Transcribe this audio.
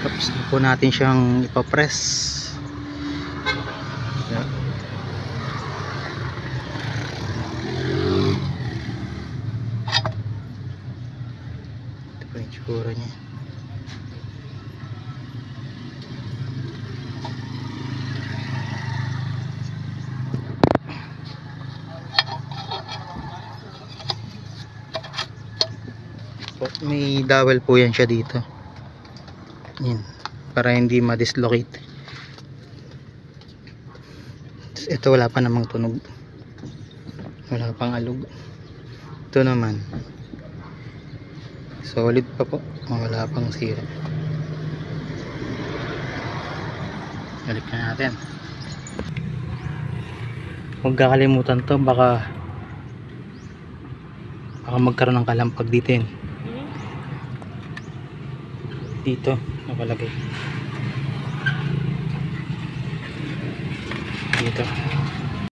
Tapos na po natin siyang ipapress. Ito po yung tsura niya. May dowel po yan siya dito. Yan, para hindi ma-dislocate. Ito wala pa namang tunog, wala pang alog. Ito naman solid pa po, wala pang sira. Balik na natin. Huwag kakalimutan to, baka magkaroon ng kalampag dito yun. Dito nakalagay dito.